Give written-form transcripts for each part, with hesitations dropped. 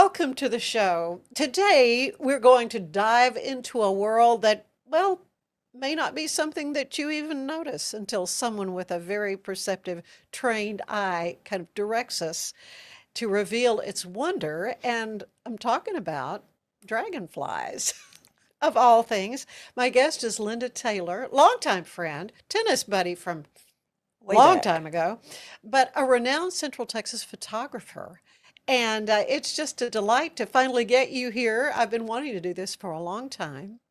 Welcome to the show. Today, we're going to dive into a world that, well, may not be something that you even notice until someone with a very perceptive, trained eye kind of directs us to reveal its wonder. And I'm talking about dragonflies. Of all things, my guest is Linda Taylor, longtime friend, tennis buddy from Way long back. time ago, but a renowned Central Texas photographer. And it's just a delight to finally get you here. I've been wanting to do this for a long time.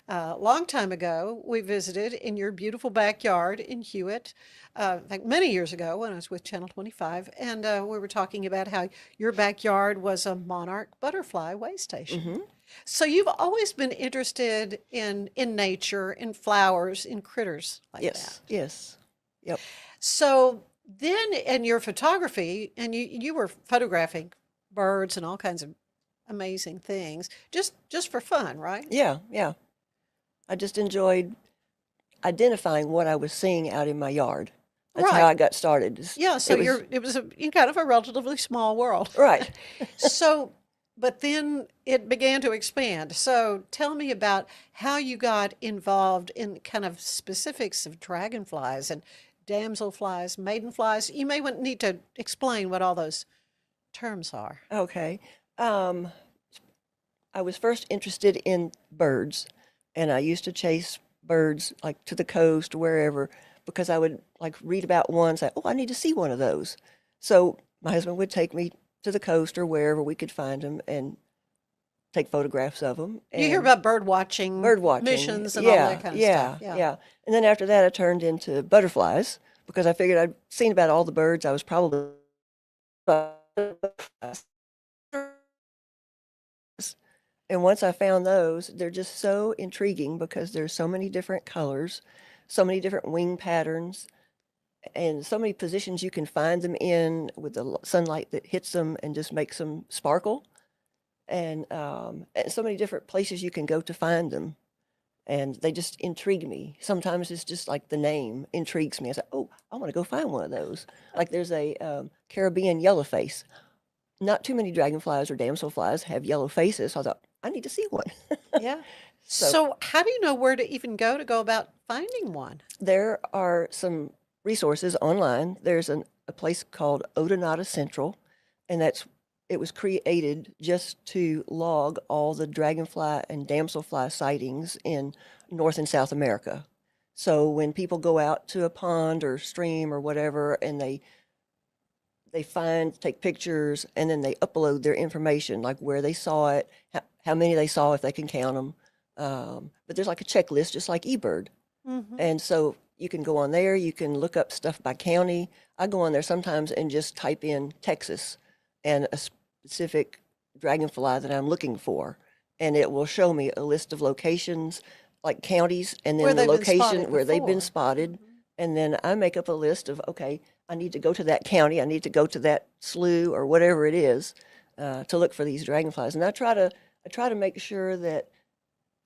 Long time ago, we visited in your beautiful backyard in Hewitt, like many years ago when I was with Channel 25, and we were talking about how your backyard was a monarch butterfly way station. Hmm. So you've always been interested in nature, in flowers, in critters like Yes, that. yes. Yep. So then in your photography, and you were photographing birds and all kinds of amazing things, just for fun, right? Yeah, yeah. I just enjoyed identifying what I was seeing out in my yard. That's how Right. I got started. Yeah, so It was it was kind of a relatively small world. right. So, but then it began to expand. So tell me about how you got involved in kind of specifics of dragonflies and damselflies, maidenflies. You may need to explain what all those terms are. Okay. Um, I was first interested in birds, and I used to chase birds like to the coast, wherever, because I would like read about one, say, "Oh, I need to see one of those." So my husband would take me to the coast or wherever we could find them and take photographs of them. You hear And about bird watching bird watching, missions and all that yeah, kind of stuff. yeah, Yeah. yeah. And then after that, I turned into butterflies because I figured I'd seen about all the birds. I was probably and once I found those, they're just so intriguing because there's so many different colors, so many different wing patterns, and so many positions you can find them in with the sunlight that hits them and just makes them sparkle. And so many different places you can go to find them. And they just intrigue me. Sometimes it's just like the name intrigues me. I say, "Oh, I want to go find one of those." Like there's a Caribbean yellowface. Not too many dragonflies or damselflies have yellow faces. So I thought, I need to see one. Yeah. So So how do you know where to even go to go about finding one? there are some resources online. There's a place called Odonata Central, and it was created just to log all the dragonfly and damselfly sightings in North and South America. So when people go out to a pond or stream or whatever, and they find, take pictures, and then they upload their information, like where they saw it, how many they saw, if they can count them. But there's like a checklist, just like eBird. Hmm. And so you can go on there, you can look up stuff by county. I go on there sometimes and just type in Texas and a specific dragonfly that I'm looking for. And it will show me a list of locations, like counties, and Where then the they've been location spotted where they've been before. spotted. Hmm. And then I make up a list of, okay, I need to go to that county, I need to go to that slough or whatever it is to look for these dragonflies. And I try to make sure that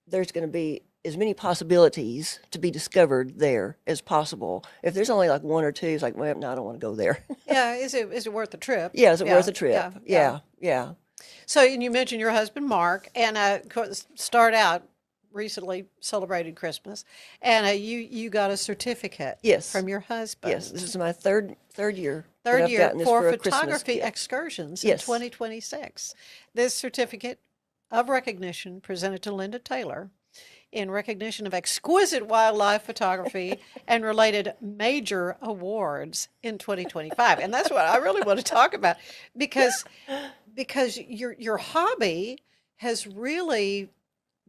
there's going to be as many possibilities to be discovered there as possible. If there's only like one or two, it's like, well, no, I don't want to go there. Yeah, is it worth the trip? Yeah, is it worth Yeah, a yeah, trip? yeah. Yeah, yeah. So, and you mentioned your husband Mark, and start out recently celebrated Christmas, and you got a certificate Yes, from your yes. This husband, is my third year that third I've year gotten this for for a Christmas photography gift. excursions in Yes. 2026. This certificate of recognition presented to Linda Taylor in recognition of exquisite wildlife photography and related major awards in 2025. And that's what I really want to talk about because your hobby has really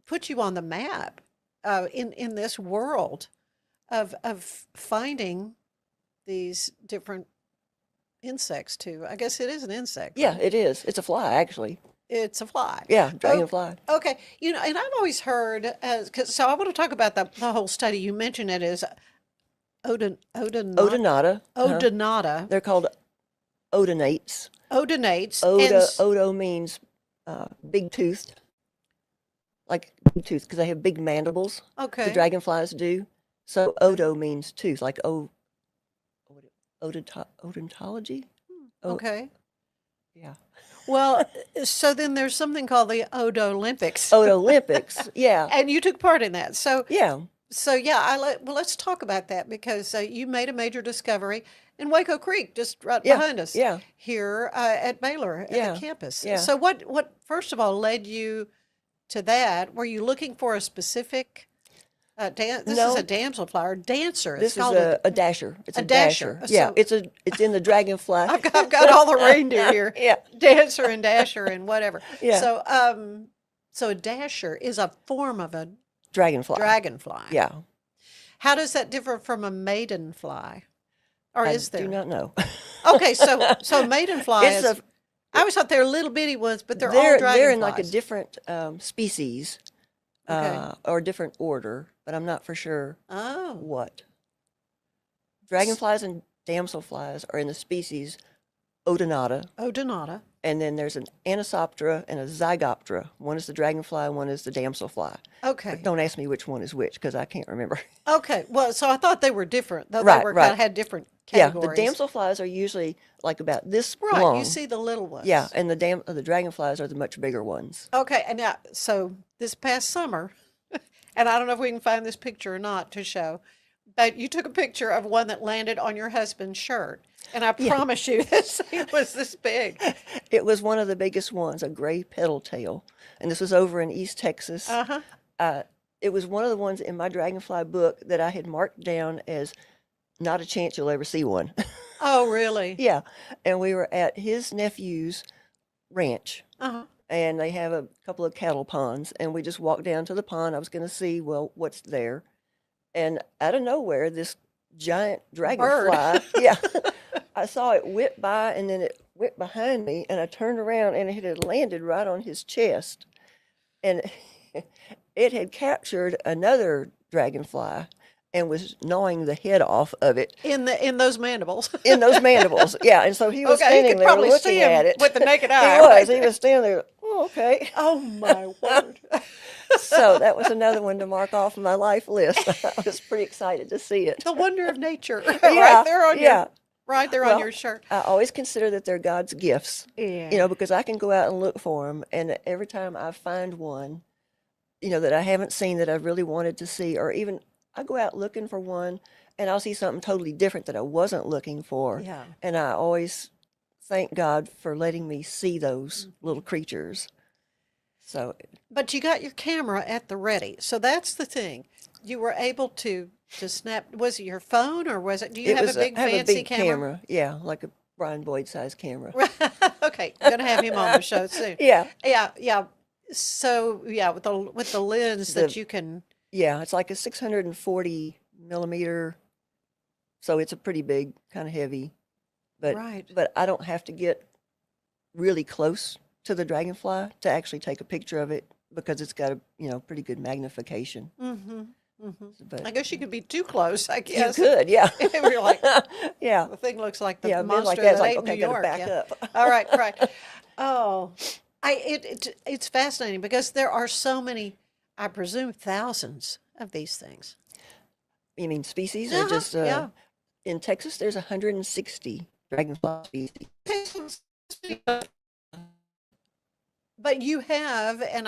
put you on the map in this world of finding these different insects too. I guess it is an insect, Yeah, right? it is. It's a fly, actually. It's a fly. Yeah, Okay. dragonfly. Okay. And I've always heard, so I want to talk about the whole study. You mentioned it as odonata, Odonata. odonata, They're called odonates. odonates, and Odo means big toothed, like big tooth, because they have big mandibles. The okay, dragonflies do. So okay, odo means tooth, like odontology. Oh, okay. yeah. Well, so then there's something called the Odo Olympics, Oh, the Olympics. Yeah. and you took part in that. So, Yeah. so yeah, well, let's talk about that because you made a major discovery in Waco Creek, just right Yeah. behind us Yeah. here at Baylor at the Yeah. campus. Yeah. So, what first of all led you to that? Were you looking for a specific This is a No, damselfly or dancer. It's this is called a dasher. It's a a dasher. dasher. Yeah. So It's in the Dragonfly. I've got all the reindeer here, Yeah. dancer and dasher and whatever. Yeah. So so a dasher is a form of a Dragonfly. dragonfly. Yeah. How does that differ from a maidenfly? Or I is do there? not know. Okay, so maidenfly It's is. a I always thought they were little bitty ones, but they're all they're in like a dragonflies. different species Okay. or different order, but I'm not for sure Oh, what. Dragonflies and damselflies are in the species Odonata, Odonata. and then there's an Anisoptera and a Zygoptera. One is the dragonfly, one is the damselfly. Okay. But don't ask me which one is which because I can't remember. Okay. Well, so I thought they were different, though Right, they were right. kind of had different Yeah, the categories. damselflies are usually like about this Right. long. You see the little ones. Yeah, and the dragonflies are the much bigger ones. Okay. And now, so this past summer, and I don't know if we can find this picture or not to show, but you took a picture of one that landed on your husband's shirt. And I promise you, this thing was this big. It was one of the biggest ones, a gray petal tail, and this was over in East Texas. Uh-huh. It was one of the ones in my dragonfly book that I had marked down as not a chance you'll ever see one. Oh, really? Yeah, and we were at his nephew's ranch, Uh-huh. and they have a couple of cattle ponds, and we just walked down to the pond. I was going to see, well, what's there, and out of nowhere, this giant dragonfly, yeah, I saw it whip by, and then it whipped behind me, and I turned around, and it had landed right on his chest, and it had captured another dragonfly and was gnawing the head off of it In those mandibles. in those mandibles. Yeah, and so he was Okay, you standing could there probably see looking him at it. with the naked He eye. was. right He there. was standing there. Oh, okay. Oh my word. So that was another one to mark off my life list. I was pretty excited to see it. The wonder of nature. Yeah, Right there on yeah. your right there on Well, your shirt. I always consider that they're God's gifts. Yeah. You know, because I can go out and look for them, and every time I find one, you know, that I haven't seen that I really wanted to see, or even I go out looking for one, and I'll see something totally different that I wasn't looking for. Yeah. And I always thank God for letting me see those little creatures. So, But you got your camera at the ready. So that's the thing. You were able to snap. Was it your phone or was it? Do you it have was a big I have a fancy big camera? Yeah, like a Brian Boyd size camera. Okay, gonna have him on the show soon. Yeah, Yeah, yeah. So yeah, with the lens that The- you can. yeah, it's like a 640 millimeter, so it's a pretty big, kind of heavy. But Right. but I don't have to get really close to the dragonfly to actually take a picture of it because it's got a pretty good magnification. Mm-hmm. Mm-hmm. But I guess you could be too close. I you guess. could, yeah, We're like, yeah, the thing looks like the yeah. Being monster like that, it's that like ate okay, I New gotta York. back Yeah. up. All right, right. Oh, it's fascinating because there are so many, I presume thousands of these things. You mean species or Uh-huh, just yeah. in Texas? There's 160 dragonfly species. But you have, and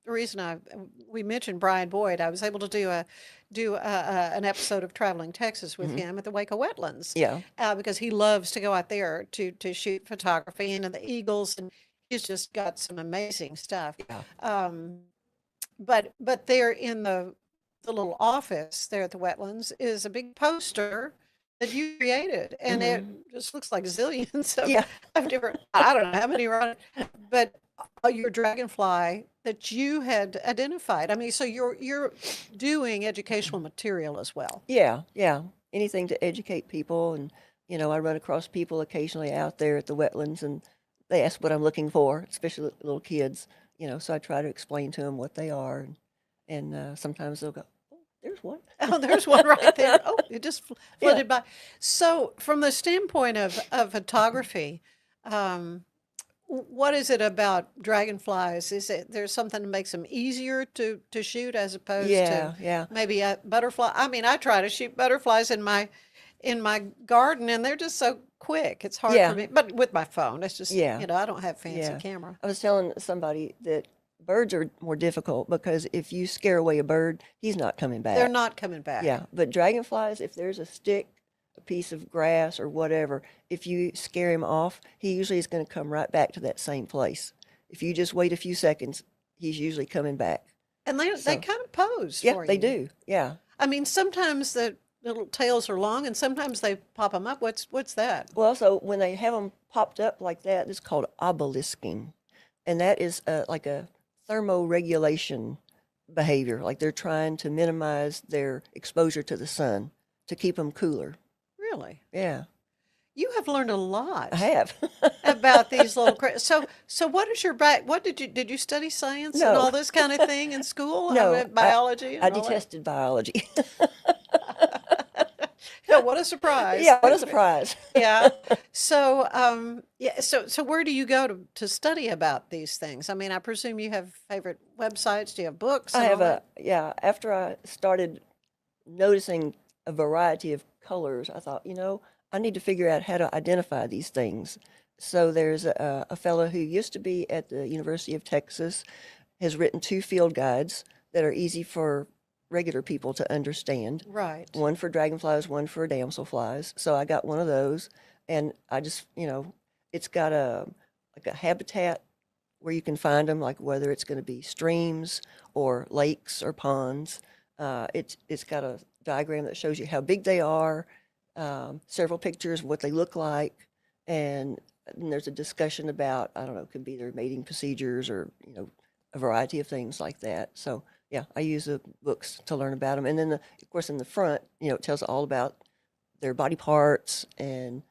the reason we mentioned Brian Boyd, I was able to do an episode of Traveling Texas with him at the Waco Wetlands, Yeah, because he loves to go out there to shoot photography and the eagles, and he's just got some amazing stuff. yeah, But there in the little office there at the Wetlands is a big poster that you created, and it just looks like zillions yeah. of different. I don't know how many are on it, but your dragonfly that you had identified. I mean, so you're doing educational material as well. Yeah, yeah. Anything to educate people. And, I run across people occasionally out there at the wetlands and they ask what I'm looking for, especially little kids, so I try to explain to them what they are. And sometimes they'll go, oh, there's one. Oh, there's one right there. Oh, it just Yeah. flitted by. So, from the standpoint of photography, what is it about dragonflies? Is it there's something that makes them easier to shoot as opposed Yeah, to yeah. maybe a butterfly? I mean, I try to shoot butterflies in my garden, and they're just so quick. It's hard Yeah. for me, but with my phone, it's just, Yeah. I don't have fancy Yeah. camera. I was telling somebody that birds are more difficult because if you scare away a bird, he's not coming They're back. not coming back. Yeah, but dragonflies, if there's a stick, a piece of grass or whatever, if you scare him off, he usually is going to come right back to that same place. If you just wait a few seconds, he's usually coming back. And they So, kind of pose yeah, for they you. do. Yeah. I mean, sometimes the little tails are long, and sometimes they pop them up. What's that? Well, so when they have them popped up like that, it's called obelisking. And that is like a thermoregulation behavior. Like they're trying to minimize their exposure to the sun to keep them cooler. Really? Yeah, You have learned a lot I have. about these little so what is your back? What did you study science and No. all this kind of thing in school? No, Biology I and all that? detested biology. Yeah, what a surprise. Yeah, what a surprise. Yeah. So, so where do you go to study about these things? I mean, I presume you have favorite websites. Do you have books I and all have that? yeah, after I started noticing a variety of colors, I thought, I need to figure out how to identify these things. So there's a fellow who used to be at the University of Texas, has written 2 field guides that are easy for regular people to understand. Right. One for dragonflies, one for damselflies. So I got one of those, and I just, it's got like a habitat where you can find them, like whether it's going to be streams or lakes or ponds. It's got a diagram that shows you how big they are, several pictures of what they look like, and then there's a discussion about, I don't know, it could be their mating procedures or a variety of things like that. So yeah, I use the books to learn about them, and then of course in the front, it tells all about their body parts and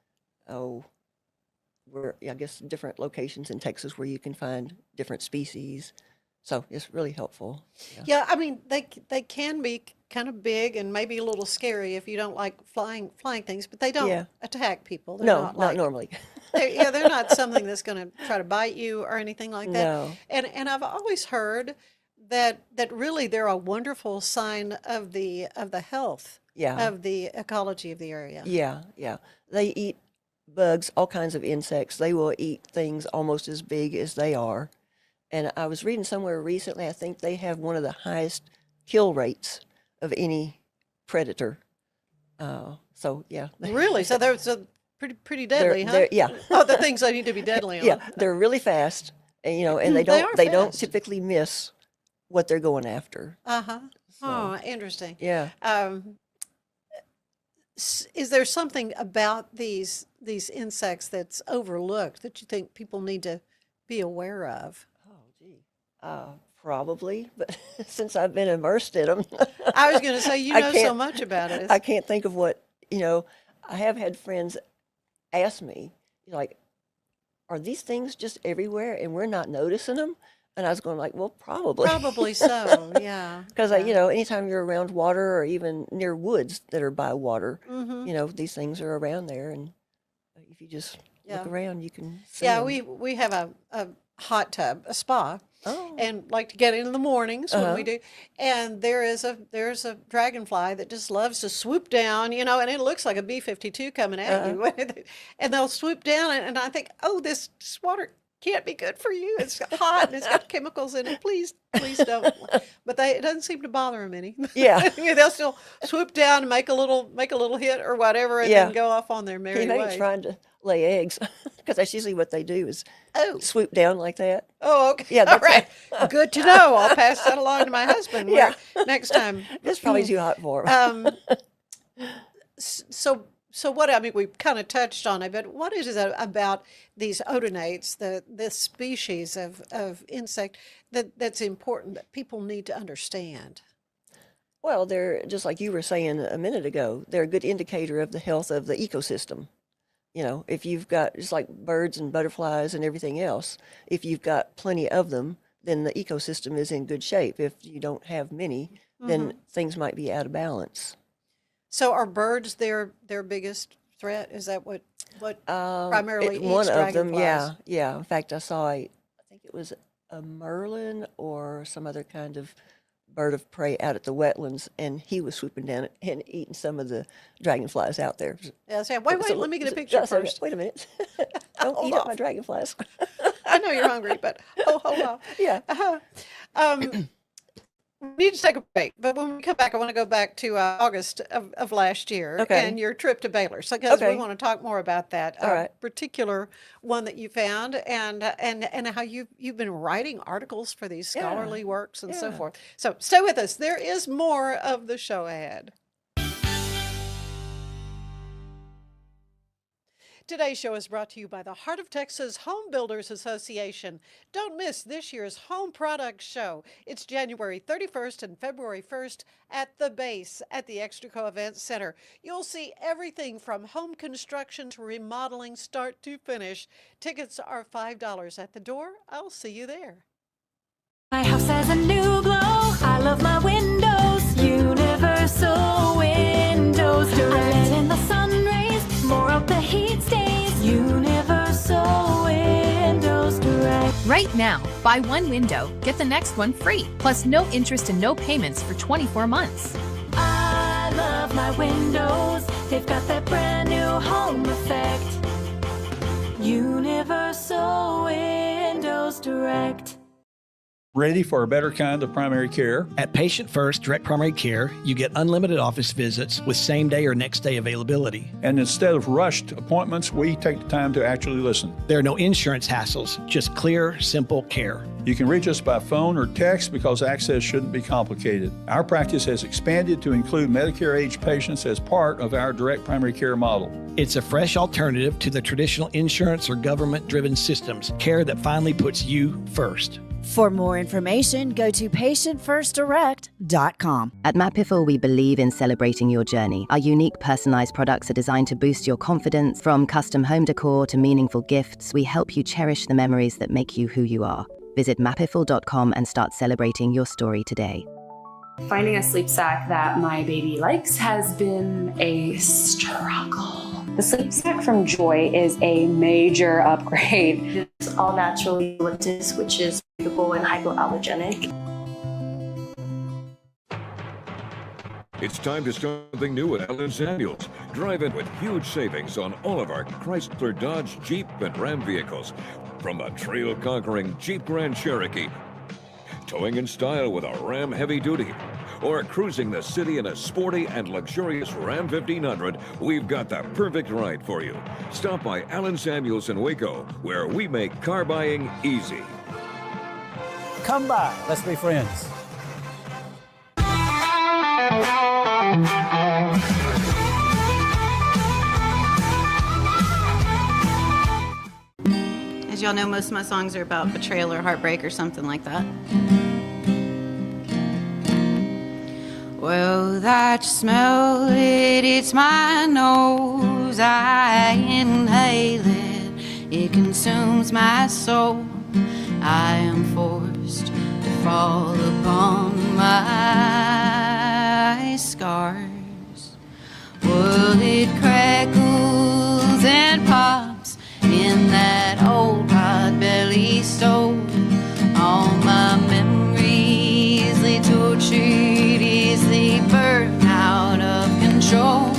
where I guess different locations in Texas where you can find different species. So it's really helpful. Yeah. Yeah, I mean, they can be kind of big and maybe a little scary if you don't like flying things, but they don't Yeah. attack people. They're No, not not like normally. they're not something that's going to try to bite you or anything like that. No. And I've always heard that really they're a wonderful sign of the health Yeah. of the ecology of the area. Yeah. Yeah. They eat bugs, all kinds of insects. They will eat things almost as big as they are. And I was reading somewhere recently, I think they have one of the highest kill rates of any predator. So yeah. Really? So they're so pretty deadly, huh? Yeah. Oh, the things I need to be deadly on. Yeah, they're really fast, and and they They don't are they don't fast. typically miss what they're going after. Uh-huh. So Oh, interesting. yeah. Is there something about these insects that's overlooked that you think people need to be aware of? Oh gee. Probably, but since I've been immersed in them, I was going to say you I know so can't much about it. I can't think of what, I have had friends ask me, like, are these things just everywhere and we're not noticing them? And I was going like, well, probably. Probably so. Yeah. Because, Yeah. anytime you're around water or even near woods that are by water, Mm-hmm. these things are around there. And if you just Yeah. look around, you can see Yeah. them. We have a hot tub, a spa, Oh, and like to get in the mornings when we uh-huh. do. And there's a dragonfly that just loves to swoop down, and it looks like a B-52 coming at Uh-huh. you. And they'll swoop down, and I think, oh, this water can't be good for you. It's hot and it's got chemicals in it. Please don't. But it doesn't seem to bother them any. Yeah. I mean, they'll still swoop down and make a little hit or whatever, and Yeah. then go off on their He merry may be way. trying to lay eggs because that's usually what they do is Oh, swoop down like that. oh, okay. Yeah, All that's right. Good to know. I'll pass that along to my husband Yeah. next time. It's probably too hot for them. So what, I mean, we kind of touched on it, but what is it about these odonates, this species of insect that's important that people need to understand? Well, they're just like you were saying a minute ago, they're a good indicator of the health of the ecosystem. If you've got, just like birds and butterflies and everything else, if you've got plenty of them, then the ecosystem is in good shape. If you don't have many, then things might be out of balance. So are birds their biggest threat? Is that what primarily One eats of them, dragonflies? yeah. In fact, I think it was a merlin or some other kind of bird of prey out at the wetlands, and he was swooping down and eating some of the dragonflies out there. Yeah, so wait, So let me get a picture so- first. Wait a minute. Don't Hold eat up off. my dragonflies. I know you're hungry, but hold on. Yeah. We need to take a break, but when we come back, I want to go back to August of last year Okay. and your trip to Baylor, so because we Okay. want to talk more about that All right. particular one that you found, and how you've been writing articles for these scholarly works and so Yeah. forth. So stay with us. There is more of the show ahead. Today's show is brought to you by the Heart of Texas Home Builders Association. Don't miss this year's Home Products Show. It's January 31st and February 1st at the base at the Extraco Events Center. You'll see everything from home construction to remodeling, start to finish. Tickets are $5 at the door. I'll see you there. My house has a new glow. I love my windows. Universal Windows Direct. I let in the sun rays, more of the heat stays. Universal Windows Direct. Right now, buy one window, get the next one free, plus no interest and no payments for 24 months. I love my windows. They've got that brand new home effect. Universal Windows Direct. Ready for a better kind of primary care? At Patient First Direct Primary Care, you get unlimited office visits with same-day or next-day availability. And instead of rushed appointments, we take the time to actually listen. There are no insurance hassles, just clear, simple care. You can reach us by phone or text because access shouldn't be complicated. Our practice has expanded to include Medicare-age patients as part of our direct primary care model. It's a fresh alternative to the traditional insurance or government-driven systems, care that finally puts you first. For more information, go to patientfirstdirect.com. At Mapifil, we believe in celebrating your journey. Our unique personalized products are designed to boost your confidence. From custom home decor to meaningful gifts, we help you cherish the memories that make you who you are. Visit mapifil.com and start celebrating your story today. Finding a sleep sack that my baby likes has been a struggle. The sleep sack from Joy is a major upgrade. It's all natural eucalyptus, which is breathable and hypoallergenic. It's time to start something new at Allen Samuels. Drive in with huge savings on all of our Chrysler, Dodge, Jeep, and Ram vehicles. From a trail-conquering Jeep Grand Cherokee, towing in style with a Ram Heavy Duty, or cruising the city in a sporty and luxurious Ram 1500, we've got the perfect ride for you. Stop by Allen Samuels in Waco, where we make car buying easy. Come by, let's be friends. As y'all know, most of my songs are about betrayal or heartbreak or something like that. Well, that you smell it, it's my nose. I inhale it, it consumes my soul. I am forced to fall upon my scars. Well, it crackles and pops in that old pot-belly stove. All my memories lay tortured, easily burned out of control.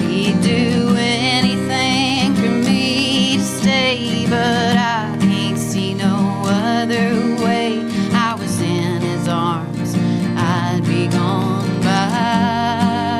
He'd do anything for me to stay, but I can't see no other way. I was in his arms, I'd be gone by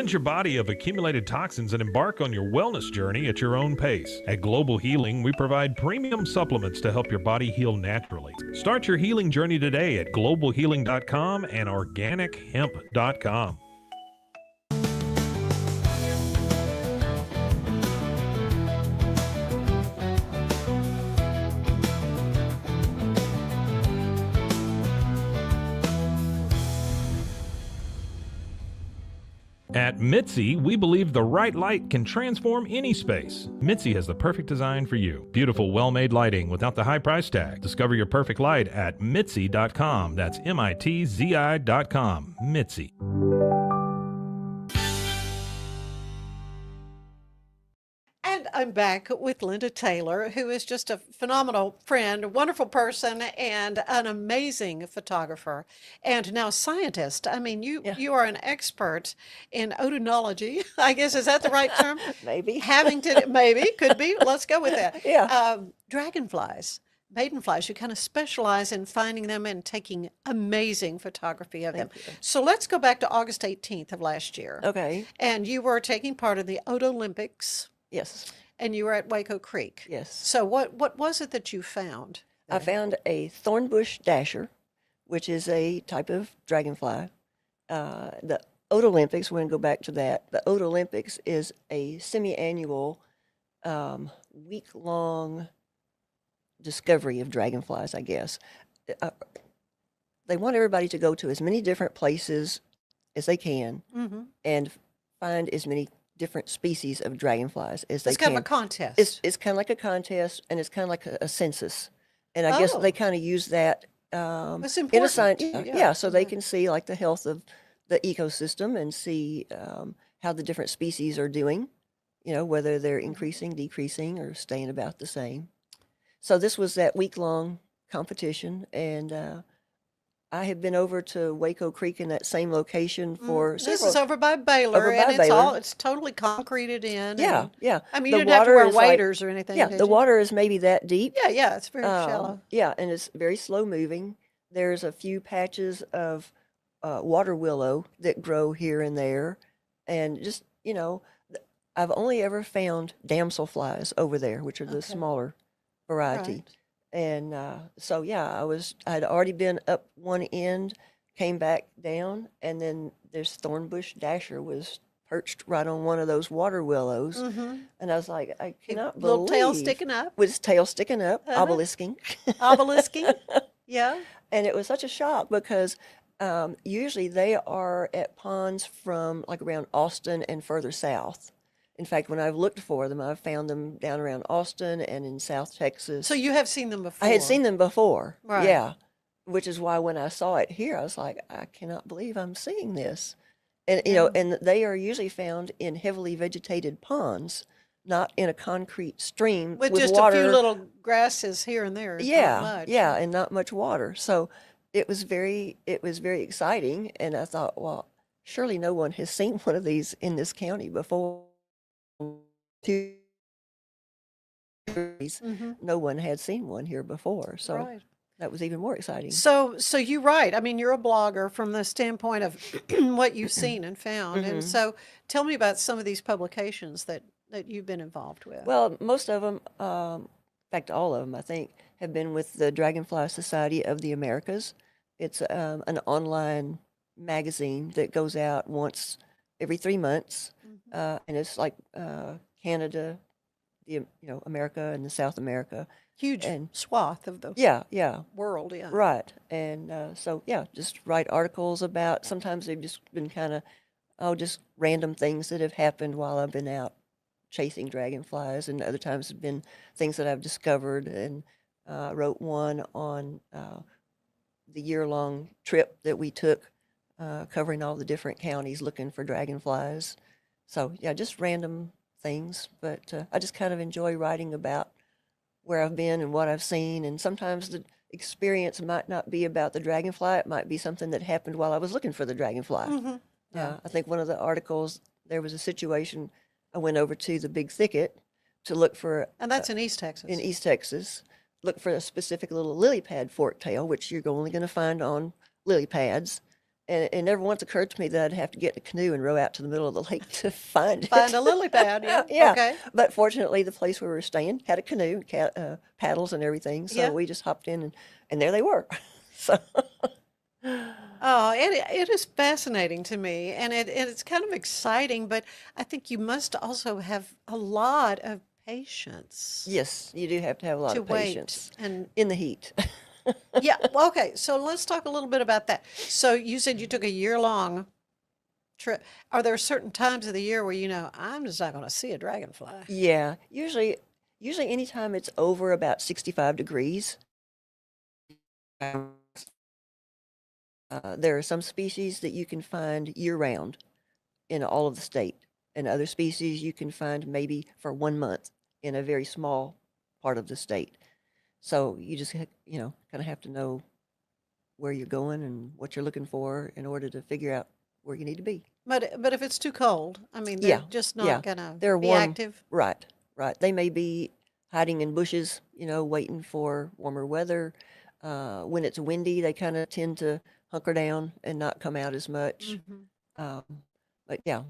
Cleanse your body of accumulated toxins and embark on your wellness journey at your own pace. At Global Healing, we provide premium supplements to help your body heal naturally. Start your healing journey today at globalhealing.com and organichemp.com. At Mitzi, we believe the right light can transform any space. Mitzi has the perfect design for you. Beautiful, well-made lighting without the high price tag. Discover your perfect light at Mitzi.com. That's MITZI.com. Mitzi. And I'm back with Linda Taylor, who is just a phenomenal friend, a wonderful person, and an amazing photographer, and now scientist. I mean, you are an expert in odonology. I guess, is that the right term? Maybe. Maybe, could be. Let's go with that. Yeah. Dragonflies, maidenflies, you kind of specialize in finding them and taking amazing photography of them. So let's go back to August 18th of last year. Okay. And you were taking part in the Olympics. Yes. And you were at Waco Creek. Yes. So what was it that you found? I found a thornbush dasher, which is a type of dragonfly. The Olympics, we're going to go back to that. The Olympics is a semi-annual, week-long discovery of dragonflies, I guess. They want everybody to go to as many different places as they can and find as many different species of dragonflies as they can. It's kind of a contest. It's kind of like a contest, and it's kind of like a census. And I guess they kind of use that That's in a important. science. Yeah. So they can see like the health of the ecosystem and see how the different species are doing, whether they're increasing, decreasing, or staying about the same. So this was that week-long competition, and I have been over to Waco Creek in that same location for This is over by Baylor, and it's totally concreted in. Yeah, and, yeah. I mean, The you didn't have to wear water is like- waders or anything. Yeah, did the you? water is maybe that deep. Yeah, it's very shallow. Yeah, and it's very slow moving. There's a few patches of water willow that grow here and there, and just I've only ever found damselflies over there, which are the smaller variety. Right. And so I'd already been up one end, came back down, and then this thornbush dasher was perched right on one of those water willows, and I was like, I cannot believe. Little tail sticking up. With its tail sticking up, obelisking. Obelisking. Yeah. And it was such a shock because usually they are at ponds from like around Austin and further south. In fact, when I've looked for them, I've found them down around Austin and in South Texas. So you have seen them before. I had seen them before. Right. Yeah. Which is why when I saw it here, I was like, I cannot believe I'm seeing this. And, and they are usually found in heavily vegetated ponds, not in a concrete stream with with just water. a few little grasses here and there. Yeah, Not much. yeah, and not much water. So it was very exciting. And I thought, well, surely no one has seen one of these in this county before. No one had seen one here before. So Right. that was even more exciting. So you're right. I mean, you're a blogger from the standpoint of what you've seen and found. And so tell me about some of these publications that you've been involved with. Well, most of them, in fact, all of them, I think, have been with the Dragonfly Society of the Americas. It's an online magazine that goes out once every 3 months, and it's like Canada, America, and the South America. Huge swath of the world, yeah. Right. And just write articles about, sometimes they've just been kind of, just random things that have happened while I've been out chasing dragonflies, and other times have been things that I've discovered, and wrote one on the year-long trip that we took, covering all the different counties looking for dragonflies. So, yeah, just random things, but I just kind of enjoy writing about where I've been and what I've seen, and sometimes the experience might not be about the dragonfly, it might be something that happened while I was looking for the dragonfly. Yeah. I think one of the articles, there was a situation, I went over to the Big Thicket to look for... And that's in East Texas. In East Texas. Look for a specific little lily pad forktail, which you're only going to find on lily pads. And it never once occurred to me that I'd have to get in a canoe and row out to the middle of the lake to find it. Find a lily pad, yeah. Yeah. Okay. But fortunately, the place where we were staying had a canoe, paddles and everything. So Yeah. we just hopped in and there they were. So Oh, it is fascinating to me, and it's kind of exciting, but I think you must also have a lot of patience yes, you do have to have a lot to of wait. patience And in the heat. yeah, well, okay, so let's talk a little bit about that. So you said you took a year-long trip. Are there certain times of the year where I'm just not going to see a dragonfly? Yeah, usually anytime it's over about 65 degrees, there are some species that you can find year-round in all of the state, and other species you can find maybe for 1 month in a very small part of the state. So you just, kind of have to know where you're going and what you're looking for in order to figure out where you need to be. But if it's too cold, I mean, they're Yeah, just yeah. not going to They're be warm, active. right. They may be hiding in bushes, waiting for warmer weather. When it's windy, they kind of tend to hunker down and not come out as much. Mhm. But yeah,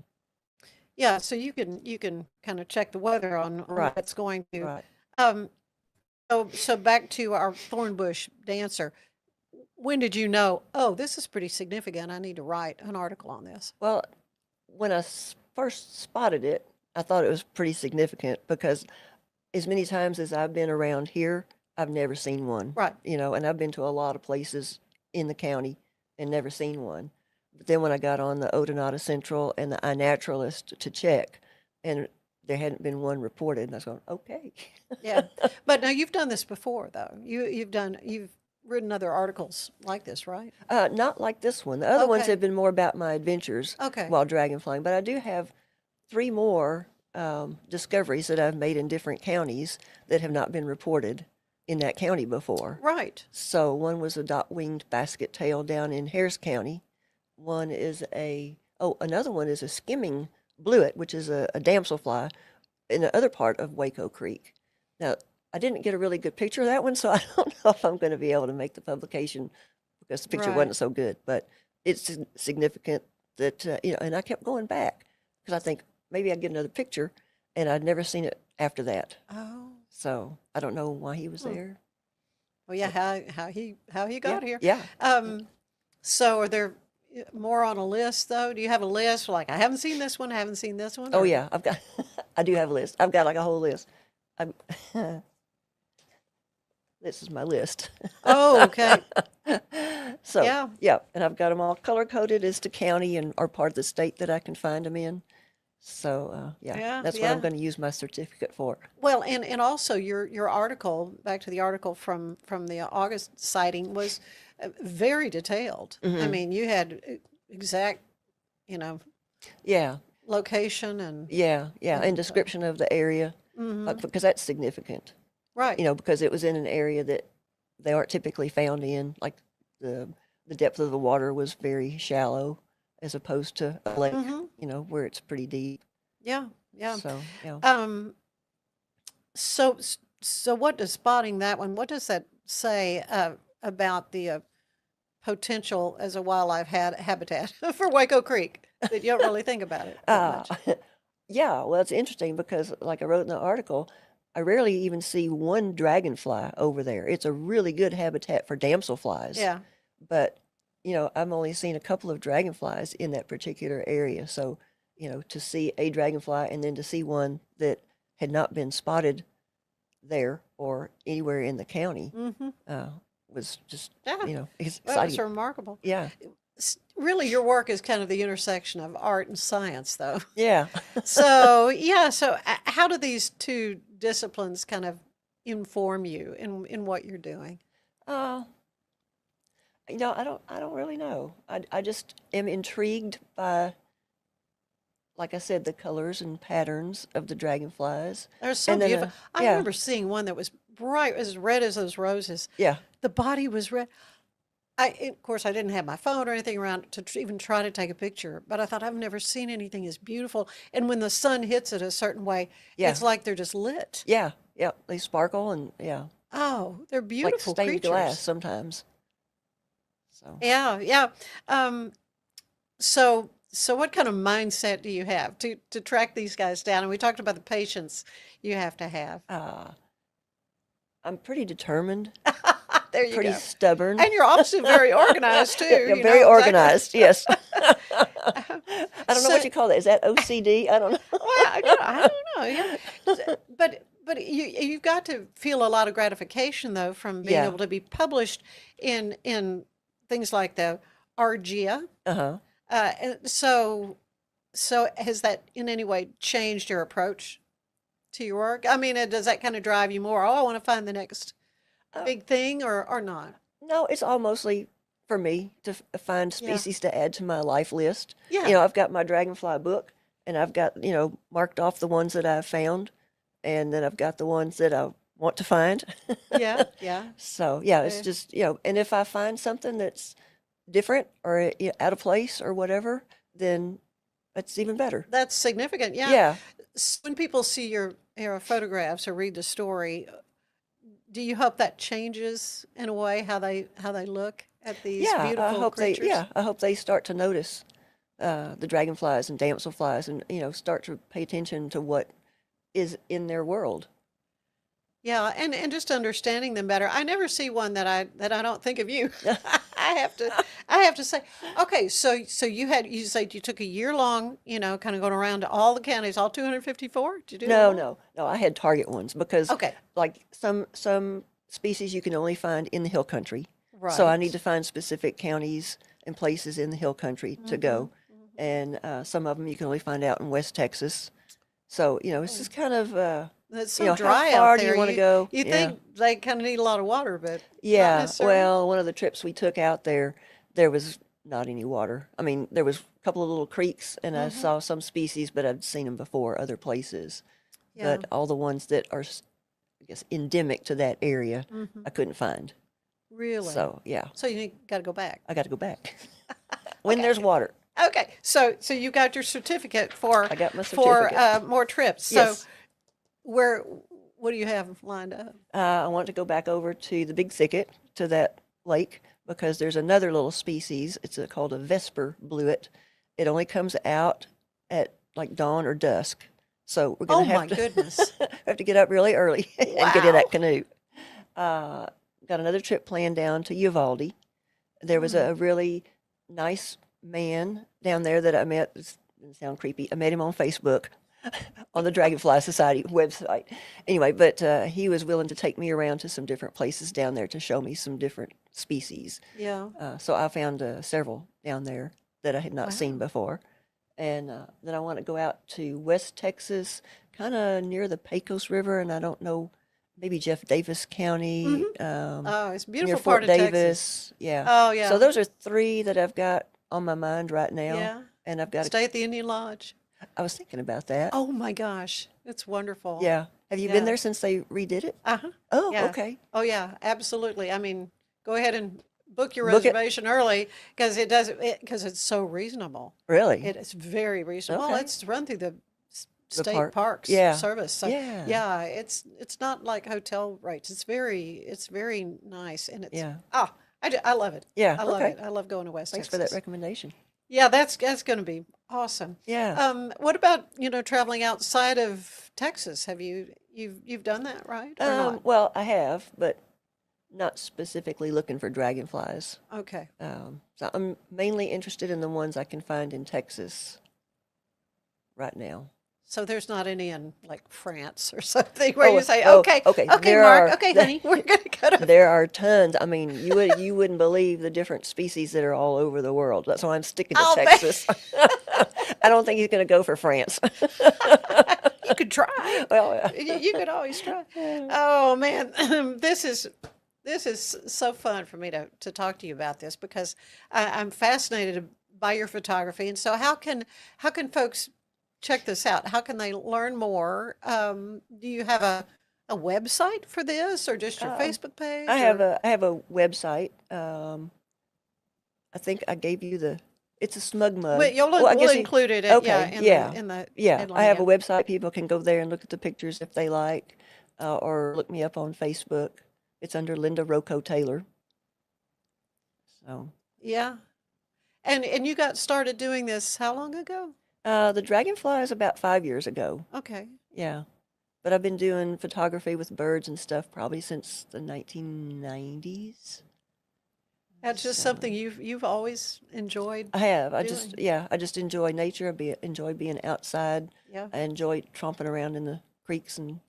Yeah, so you can kind of check the weather on right, what's going to. right. Um, so back to our thornbush dancer. When did you know, oh, this is pretty significant. I need to write an article on this? Well, when I first spotted it, I thought it was pretty significant because as many times as I've been around here, I've never seen one. Right. And I've been to a lot of places in the county and never seen one. But then when I got on the Odonata Central and the iNaturalist to check, and there hadn't been one reported, and I was going, okay. Yeah. But now you've done this before, though. You've written other articles like this, right? Not like this one. The other ones Okay. have been more about my adventures Okay. while dragonflying, but I do have 3 more discoveries that I've made in different counties that have not been reported in that county before. Right. So one was a dot-winged basket tail down in Harris County. Another one is a skimming bluet, which is a damselfly in the other part of Waco Creek. Now, I didn't get a really good picture of that one, so I don't know if I'm going to be able to make the publication because the picture Right. wasn't so good. But it's significant that, and I kept going back because I think maybe I'd get another picture, and I'd never seen it after that. Oh. So I don't know why he was there. Well, yeah. How he got here? Yeah. So are there more on a list though? Do you have a list like I haven't seen this one, I haven't seen this one? Oh or- yeah, I do have a list. I've got like a whole list. This is my list. Oh, okay. So Yeah. and I've got them all color coded as to county and or part of the state that I can find them in. So Yeah, that's what I'm yeah. going to use my certificate for. Well, and also your article, back to the article from the August sighting, was very detailed. I Mhm. mean, you had exact, Yeah, location and yeah, and, and description of the area mhm. because that's significant. Right. Because it was in an area that they aren't typically found in. Like the depth of the water was very shallow as opposed to a lake, Mhm. where it's pretty deep. Yeah, yeah. So, yeah. So what does spotting that one? What does that say about the potential as a wildlife habitat for Waco Creek? That you don't really think about it that much. Yeah, well, it's interesting because, like I wrote in the article, I rarely even see one dragonfly over there. It's a really good habitat for damselflies. Yeah. But, I've only seen a couple of dragonflies in that particular area. So, to see a dragonfly and then to see one that had not been spotted there or anywhere in the county Mm-hmm. was just, Yeah. it's Well, it's exciting. remarkable. Yeah, Really, your work is kind of the intersection of art and science, though. yeah. So, yeah. So, how do these two disciplines kind of inform you in what you're doing? Uh, I don't really know. I just am intrigued by, like I said, the colors and patterns of the dragonflies. They're so And then, beautiful. I yeah, remember seeing one that was bright, as red as those roses. yeah, The body was red. Of course, I didn't have my phone or anything around to even try to take a picture, but I thought I've never seen anything as beautiful. And when the sun hits it a certain way, yeah, it's like they're just lit. yeah. They sparkle and Oh, they're like beautiful stained glass creatures. sometimes. So Yeah, yeah. So what kind of mindset do you have to track these guys down? And we talked about the patience you have to have. I'm pretty determined, There you pretty go. stubborn. And you're also very organized too. Yeah, you very know, organized, yes. I don't know So- what you call that. Is that OCD? I don't know. Well, I don't know. Yeah. But you've got to feel a lot of gratification though from being Yeah. able to be published in things like the Argia. Uh-huh. And so has that in any way changed your approach to your work? I mean, does that kind of drive you more? Oh, I want to find the next big thing, or not? No, it's all mostly for me to find Yeah. species to add to my life list. Yeah. You know, I've got my dragonfly book, and I've got, you know, marked off the ones that I've found, and then I've got the ones that I want to find. Yeah, yeah. So, yeah, it's Yeah. just, you know, and if I find something that's different or out of place or whatever, then that's even better. That's significant. Yeah. Yeah. When people see your photographs or read the story, do you hope that changes in a way how they look at these Yeah, beautiful I hope creatures? I hope they start to notice the dragonflies and damselflies, and you know, start to pay attention to what is in their world. Yeah, and just understanding them better. I never see one that I don't think of you. I have to say. Okay, so you said you took a year long, you know, kind of going around to all the counties, all 254? Did you do No, them all? no. I had target ones because, Okay. like some species you can only find in the hill country. So I Right. need to find specific counties and places in the hill country to go, and some of them you can only find out in West Texas. So you know, it's just kind of It's so you know, dry how far out do there. you want to go? You Yeah. think they kind of need a lot of water, but not Yeah, necessarily. well, one of the trips we took out there, there was not any water. I mean, there was a couple of little creeks, and I saw some species, but I'd seen them before other places. Yeah. But all the ones that are, I guess, endemic to that area, I couldn't find. Really? So, yeah, So you got to go back. I got to go back when there's water. Okay, so you got your certificate for I got my for certificate. more trips. So Yes. what do you have lined up? I want to go back over to the Big Thicket, to that lake, because there's another little species. It's called a Vesper bluet. It only comes out at like dawn or dusk. So we're Oh going to my have to goodness! have to get up really early and get in Wow. that canoe. Got another trip planned down to Uvalde. There was a really nice man down there that I met. This didn't sound creepy. I met him on Facebook on the Dragonfly Society website. Anyway, but he was willing to take me around to some different places down there to show me some different species. Yeah. So I found several down there that I had not seen Wow. before. And then I want to go out to West Texas, kind of near the Pecos River, and I don't know, maybe Jeff Davis County, Oh, it's a near beautiful Fort part of Texas. Davis. Yeah. Oh yeah. So those are three that I've got on my mind right now. Yeah. And I've got Stay at the Indian Lodge. I was thinking about that. Oh my gosh, it's wonderful. Yeah. Have you Yeah. been there since they redid it? Uh-huh. Oh, Yeah. okay. Oh yeah, absolutely. I mean, go ahead and book your Book it. reservation early because because it's so reasonable. Really? It is very reasonable. Well, Okay. it's run through the The state park. parks Yeah. service. So Yeah. yeah, it's not like hotel rates. It's very nice and it's Yeah. I love it. Yeah, I love okay. it. I love going to West Thanks Texas. for that recommendation. Yeah, that's going to be awesome. Yeah. What about, traveling outside of Texas? Have you've done that, right? Or not? Well, I have, but not specifically looking for dragonflies. Okay. So I'm mainly interested in the ones I can find in Texas right now. So there's not any in like France or something where Oh, you say, oh, okay, okay, okay, there Mark, are- okay, honey, we're gonna go to. There are tons. I mean, you wouldn't believe the different species that are all over the world. That's why I'm sticking to I'll bet. Texas. I don't think he's going to go for France. You could try. Well, You could always try. Oh man, this is so fun for me to talk to you about this because I'm fascinated by your photography. And so how can folks check this out? How can they learn more? Do you have a website for this or just your Facebook page? I have or- a website. I think I gave you it's a smug mug. Well, Well, I we'll guess you- include it. okay, In the yeah. headline, I have yeah. a website. People can go there and look at the pictures if they like, or look me up on Facebook. It's under Linda Rocco Taylor. So Yeah. And you got started doing this how long ago? The Dragonflies about 5 years ago. Okay. Yeah. But I've been doing photography with birds and stuff probably since the 1990s. That's just something you've always enjoyed. I have. I doing. just enjoy nature. Enjoy being outside. Yeah. I enjoy tromping around in the creeks and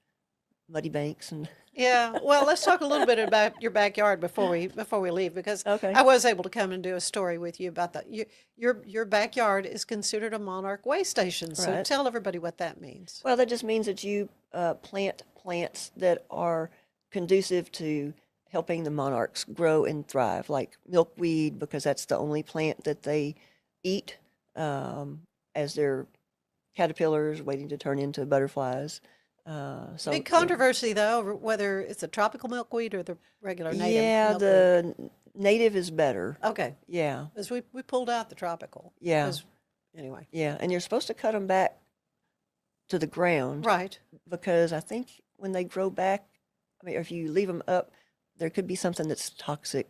muddy banks and Yeah. Well, let's talk a little bit about your backyard before we leave, because Okay. I was able to come and do a story with you about that. Your backyard is considered a monarch way station. So Right. tell everybody what that means. Well, that just means that you plant plants that are conducive to helping the monarchs grow and thrive, like milkweed, because that's the only plant that they eat as they're caterpillars waiting to turn into butterflies. So Big controversy, though, over whether it's a tropical milkweed or the regular native yeah, milkweed. the native is better. Okay. Yeah, Because we pulled out the tropical. Yeah. 'Cause- Anyway. yeah, and you're supposed to cut them back to the ground, Right. because I think when they grow back, I mean, if you leave them up, there could be something that's toxic,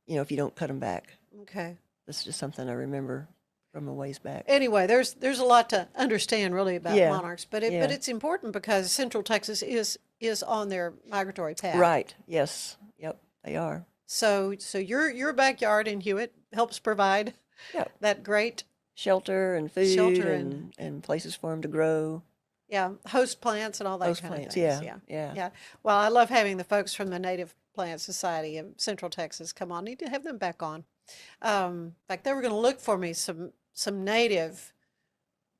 if you don't cut them back. Okay. That's just something I remember from a ways back. Anyway, there's a lot to understand really about Yeah. monarchs, but Yeah. it's important because Central Texas is on their migratory path. Right. Yes. Yep. They are. So your backyard in Hewitt helps provide Yep. that great Shelter and food Shelter and places for them to grow. host plants and all that Host kind plants, of things. yeah. Yeah. Well, I love having the folks from the Native Plant Society of Central Texas come on. Need to have them back on. In fact, they were going to look for me some native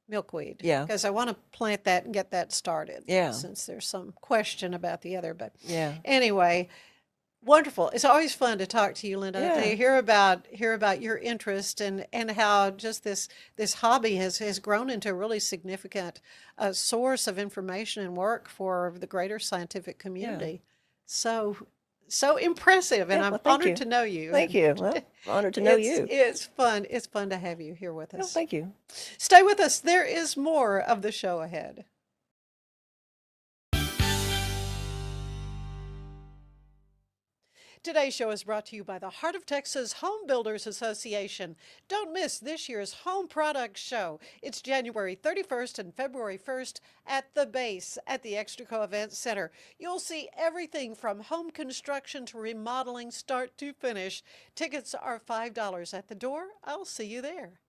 milkweed. Yeah. Because I want to plant that and get that started. Yeah. Since there's some question about the other, but Yeah. anyway, wonderful. It's always fun to talk to you, Linda. Yeah. To hear about your interest and how just this hobby has grown into a really significant source of information and work for the greater scientific community. So impressive, and Yeah, I'm well, thank honored you. to know you. Thank you. Well, honored to know you. It's fun. It's fun to have you here with Well, us. thank you. Stay with us. There is more of the show ahead. Today's show is brought to you by the Heart of Texas Home Builders Association. Don't miss this year's Home Products Show. It's January 31st and February 1st at the base at the Extraco Event Center. You'll see everything from home construction to remodeling, start to finish. Tickets are $5 at the door. I'll see you there.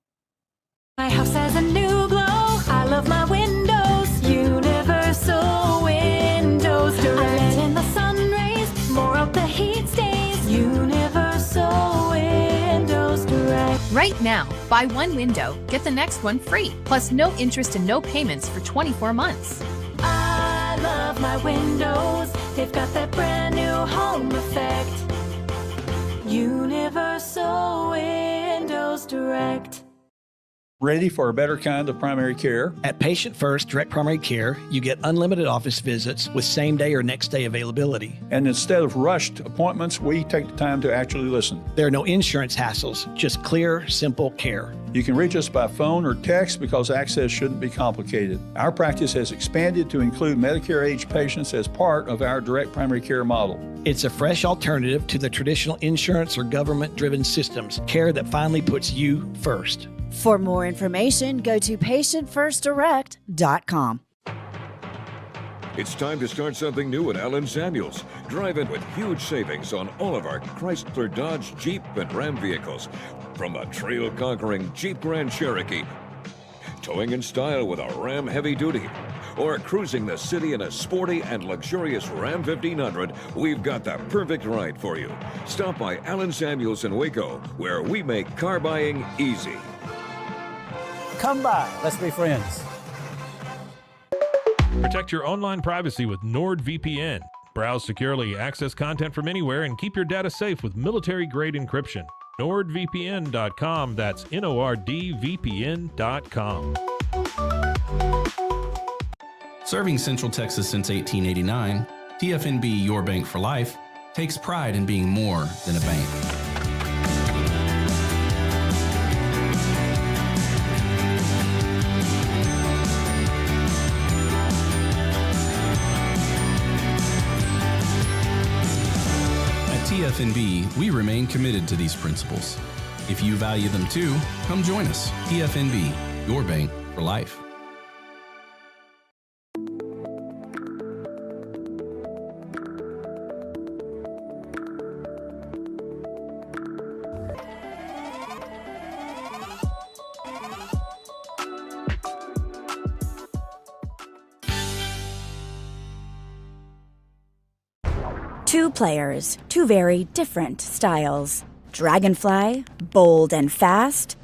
My house has a new glow. I love my windows. Universal Windows Direct. I let in the sun rays. More of the heat stays. Universal Windows Direct. Right now, buy one window, get the next one free, plus no interest and no payments for 24 months. I love my windows. They've got that brand new home effect. Universal Windows Direct. Ready for a better kind of primary care? At Patient First Direct Primary Care, you get unlimited office visits with same day or next day availability. And instead of rushed appointments, we take the time to actually listen. There are no insurance hassles, just clear, simple care. You can reach us by phone or text because access shouldn't be complicated. Our practice has expanded to include Medicare-age patients as part of our direct primary care model. It's a fresh alternative to the traditional insurance or government-driven systems, care that finally puts you first. For more information, go to patientfirstdirect.com. It's time to start something new at Allen Samuels. Drive in with huge savings on all of our Chrysler, Dodge, Jeep, and Ram vehicles. From a trail-conquering Jeep Grand Cherokee, towing in style with a Ram Heavy Duty, or cruising the city in a sporty and luxurious Ram 1500, we've got the perfect ride for you. Stop by Allen Samuels in Waco, where we make car buying easy. Come by. Let's be friends. Protect your online privacy with NordVPN. Browse securely, access content from anywhere, and keep your data safe with military-grade encryption. NordVPN.com. That's NORDVPN.com. Serving Central Texas since 1889, TFNB Your Bank for Life takes pride in being more than a bank. At TFNB, we remain committed to these principles. If you value them too, come join us. TFNB, your bank for life. Two players, two very different styles. Dragonfly, bold and fast.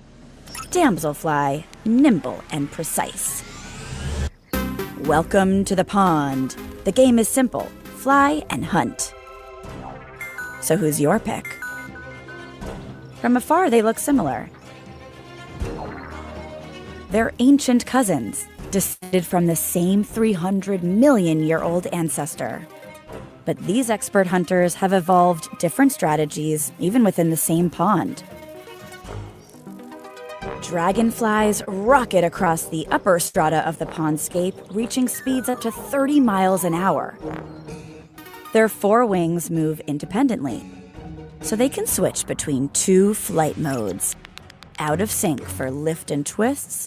Damselfly, nimble and precise. Welcome to the pond. The game is simple. Fly and hunt. So who's your pick? From afar, they look similar. They're ancient cousins, descended from the same 300-million-year-old ancestor. But these expert hunters have evolved different strategies, even within the same pond. Dragonflies rocket across the upper strata of the pondscape, reaching speeds up to 30 miles an hour. Their four wings move independently, so they can switch between two flight modes, out of sync for lift and twists,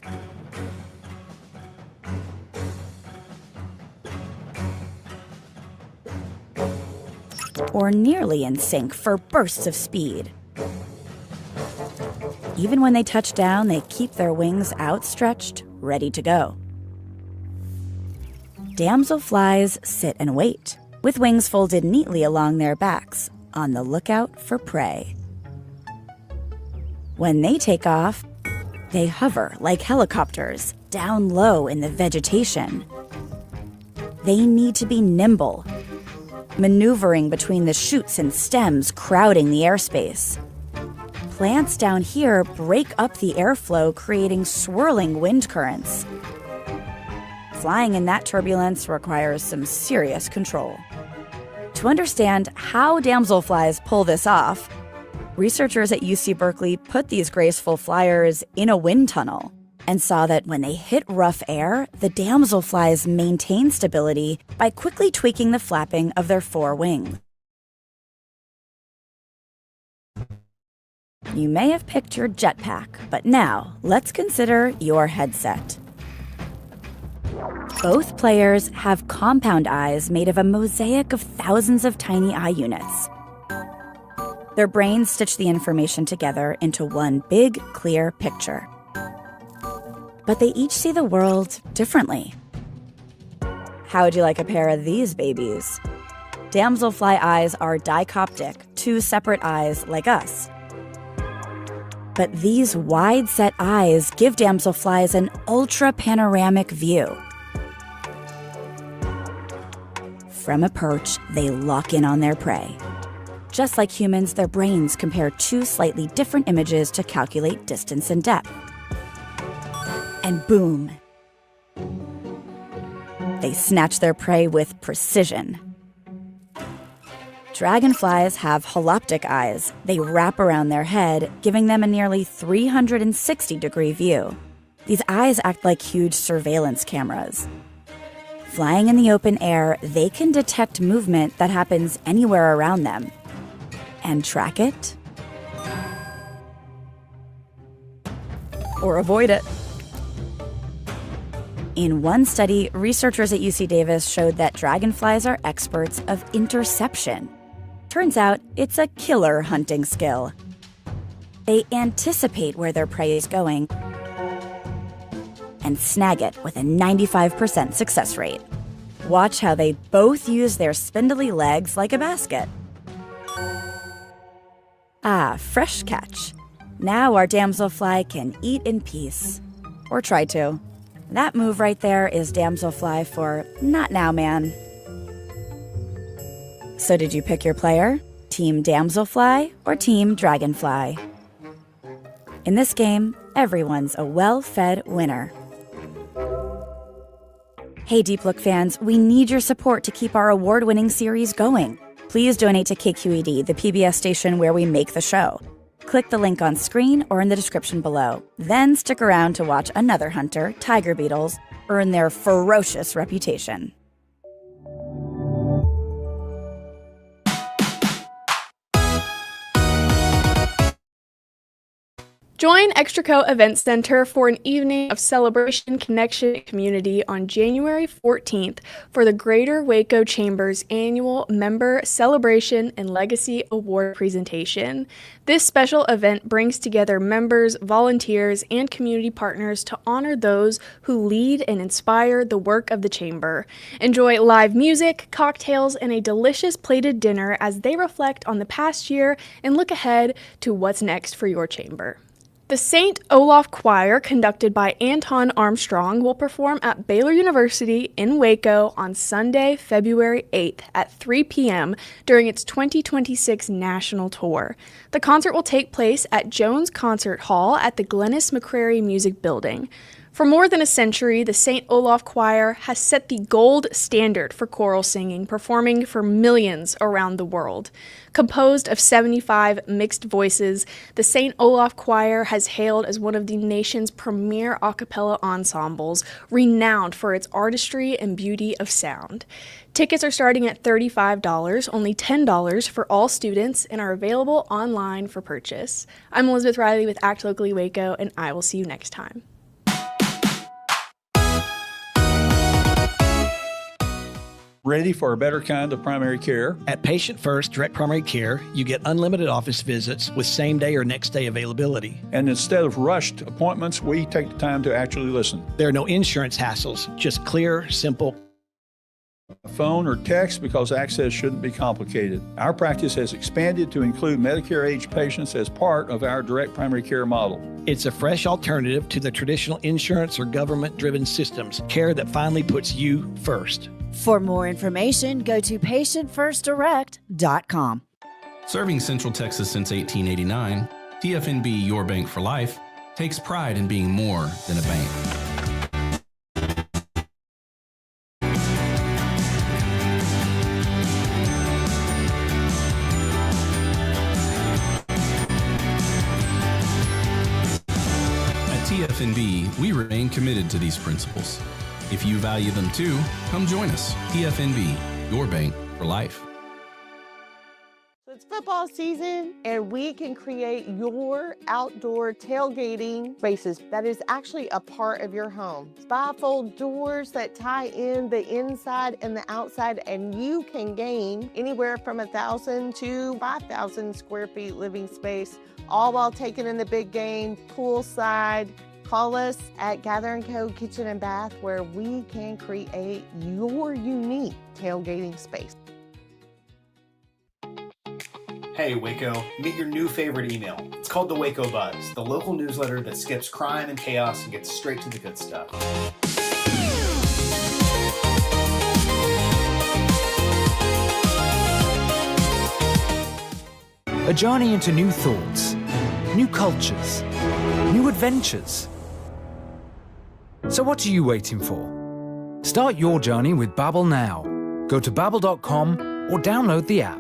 or nearly in sync for bursts of speed. Even when they touch down, they keep their wings outstretched, ready to go. Damselflies sit and wait, with wings folded neatly along their backs, on the lookout for prey. When they take off, they hover like helicopters, down low in the vegetation. They need to be nimble, maneuvering between the shoots and stems crowding the airspace. Plants down here break up the airflow, creating swirling wind currents. Flying in that turbulence requires some serious control. To understand how damselflies pull this off, researchers at UC Berkeley put these graceful flyers in a wind tunnel and saw that when they hit rough air, the damselflies maintain stability by quickly tweaking the flapping of their four wings. You may have picked your jetpack, but now let's consider your headset. Both players have compound eyes made of a mosaic of thousands of tiny eye units. Their brains stitch the information together into one big, clear picture. But they each see the world differently. How would you like a pair of these babies? Damselfly eyes are dicoptic, two separate eyes like us. But these wide-set eyes give damselflies an ultra-panoramic view. From a perch, they lock in on their prey. Just like humans, their brains compare two slightly different images to calculate distance and depth. And boom, they snatch their prey with precision. Dragonflies have holoptic eyes. They wrap around their head, giving them a nearly 360-degree view. These eyes act like huge surveillance cameras. Flying in the open air, they can detect movement that happens anywhere around them and track it or avoid it. In one study, researchers at UC Davis showed that dragonflies are experts of interception. Turns out it's a killer hunting skill. They anticipate where their prey is going and snag it with a 95% success rate. Watch how they both use their spindly legs like a basket. Ah, fresh catch. Now our damselfly can eat in peace. Or try to. That move right there is damselfly for not now, man. So did you pick your player? Team Damselfly or Team Dragonfly? In this game, everyone's a well-fed winner. Hey Deep Look fans, we need your support to keep our award-winning series going. Please donate to KQED, the PBS station where we make the show. Click the link on screen or in the description below. Then stick around to watch another hunter, tiger beetles, earn their ferocious reputation. Join Extraco Event Center for an evening of celebration, connection, and community on January 14th for the Greater Waco Chamber's annual Member Celebration and Legacy Award presentation. This special event brings together members, volunteers, and community partners to honor those who lead and inspire the work of the Chamber. Enjoy live music, cocktails, and a delicious plated dinner as they reflect on the past year and look ahead to what's next for your Chamber. The St. Olaf Choir, conducted by Anton Armstrong, will perform at Baylor University in Waco on Sunday, February 8th at 3 p.m. during its 2026 national tour. The concert will take place at Jones Concert Hall at the Glennis McCrary Music Building. For more than a century, the St. Olaf Choir has set the gold standard for choral singing, performing for millions around the world. Composed of 75 mixed voices, the St. Olaf Choir has hailed as one of the nation's premier a cappella ensembles, renowned for its artistry and beauty of sound. Tickets are starting at $35, only $10 for all students, and are available online for purchase. I'm Elizabeth Riley with Act Locally Waco, and I will see you next time. Ready for a better kind of primary care? At Patient First Direct Primary Care, you get unlimited office visits with same-day or next-day availability. And instead of rushed appointments, we take the time to actually listen. There are no insurance hassles, just clear, simple phone or text because access shouldn't be complicated. Our practice has expanded to include Medicare-age patients as part of our direct primary care model. It's a fresh alternative to the traditional insurance or government-driven systems, care that finally puts you first. For more information, go to patientfirstdirect.com. Serving Central Texas since 1889, TFNB Your Bank for Life takes pride in being more than a bank. At TFNB, we remain committed to these principles. If you value them too, come join us. TFNB, Your Bank for Life. It's football season, and we can create your outdoor tailgating spaces that is actually a part of your home. Bifold doors that tie in the inside and the outside, and you can gain anywhere from 1,000 to 5,000 square feet living space, all while taking in the big game, poolside. Call us at Gather & Co. Kitchen and Bath, where we can create your unique tailgating space. Hey Waco, meet your new favorite email. It's called the Waco Buzz, the local newsletter that skips crime and chaos and gets straight to the good stuff. A journey into new thoughts, new cultures, new adventures. So what are you waiting for? Start your journey with Babbel now. Go to babbel.com or download the app.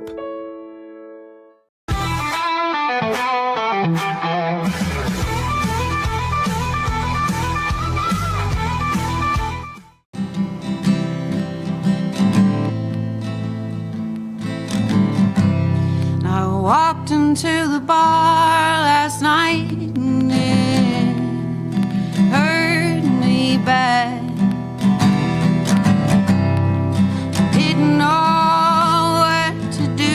I walked into the bar last night and it hurt me bad. Didn't know what to do.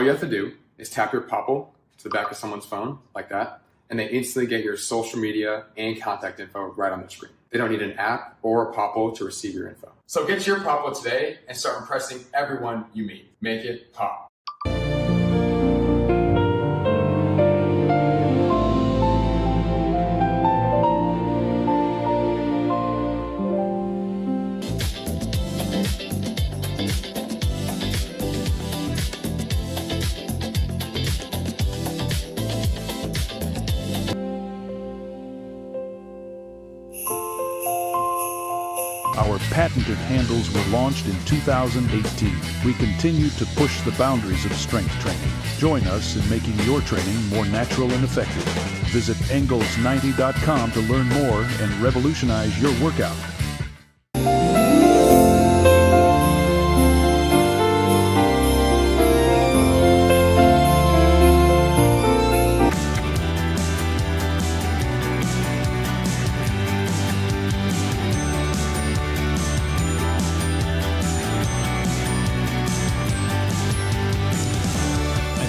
all you have to do is tap your Popple to the back of someone's phone, like that, and they instantly get your social media and contact info right on the screen. They don't need an app or a Popple to receive your info. So get your Popple today and start impressing everyone you meet. Make it pop. Our patented handles were launched in 2018. We continue to push the boundaries of strength training. Join us in making your training more natural and effective. Visit Engels90.com to learn more and revolutionize your workout.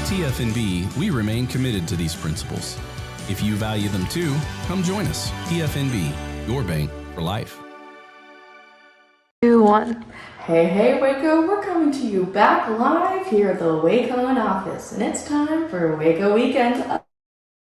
TFNB, we remain committed to these principles. If you value them too, come join us. TFNB, your bank for life. 2, 1. Hey Waco, we're coming to you back live here at the Wacoan office, and it's time for Waco Weekend.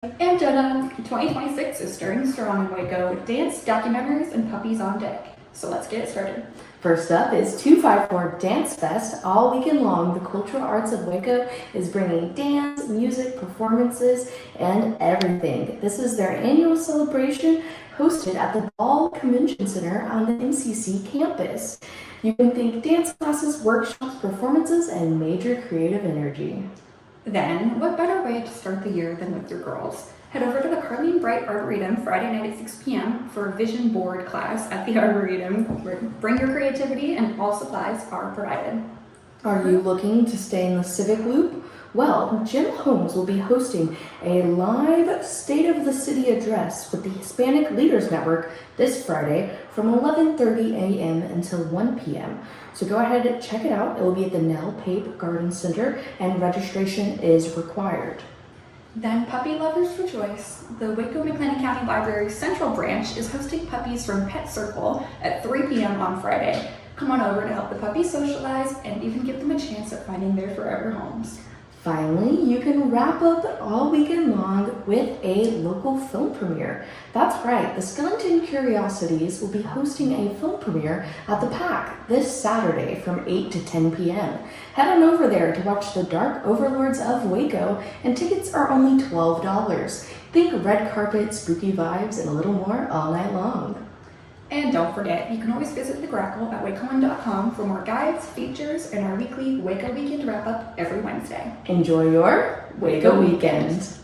And 2026 is starting strong in Waco with dance, documentaries, and puppies on deck. So let's get it started. First up is 254 Dance Fest. All weekend long, the Cultural Arts of Waco is bringing dance, music, performances, and everything. This is their annual celebration hosted at the Ball Convention Center on the MCC campus. You can think dance classes, workshops, performances, and major creative energy. Then, what better way to start the year than with your girls? Head over to the Carleen Bright Arboretum Friday night at 6 p.m. for a vision board class at the Arboretum. Bring your creativity and all supplies are provided. Are you looking to stay in the civic loop? Well, Jim Holmes will be hosting a live State of the City address with the Hispanic Leaders Network this Friday from 11:30 a.m. until 1 p.m. So go ahead and check it out. It will be at the Nell Pape Garden Center, and registration is required. Then Puppy Lovers for Choice. The Waco McLennan County Library Central Branch is hosting puppies from Pet Circle at 3 p.m. on Friday. Come on over to help the puppies socialize and even give them a chance at finding their forever homes. Finally, you can wrap up all weekend long with a local film premiere. That's right, the Skellington Curiosities will be hosting a film premiere at the PAC this Saturday from 8 to 10 p.m. Head on over there to watch The Dark Overlords of Waco, and tickets are only $12. Think red carpet, spooky vibes, and a little more all night long. And don't forget, you can always visit the Grackle at wacoan.com for more guides, features, and our weekly Waco Weekend wrap-up every Wednesday. Enjoy your Waco Weekend.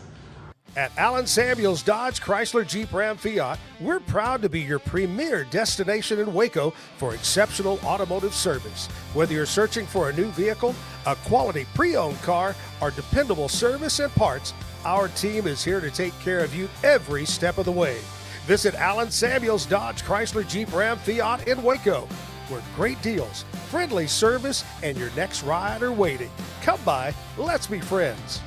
At Allen Samuels Dodge Chrysler Jeep Ram Fiat, we're proud to be your premier destination in Waco for exceptional automotive service. Whether you're searching for a new vehicle, a quality pre-owned car, or dependable service and parts, our team is here to take care of you every step of the way. Visit Allen Samuels Dodge Chrysler Jeep Ram Fiat in Waco, where great deals, friendly service, and your next ride are waiting. Come by, let's be friends.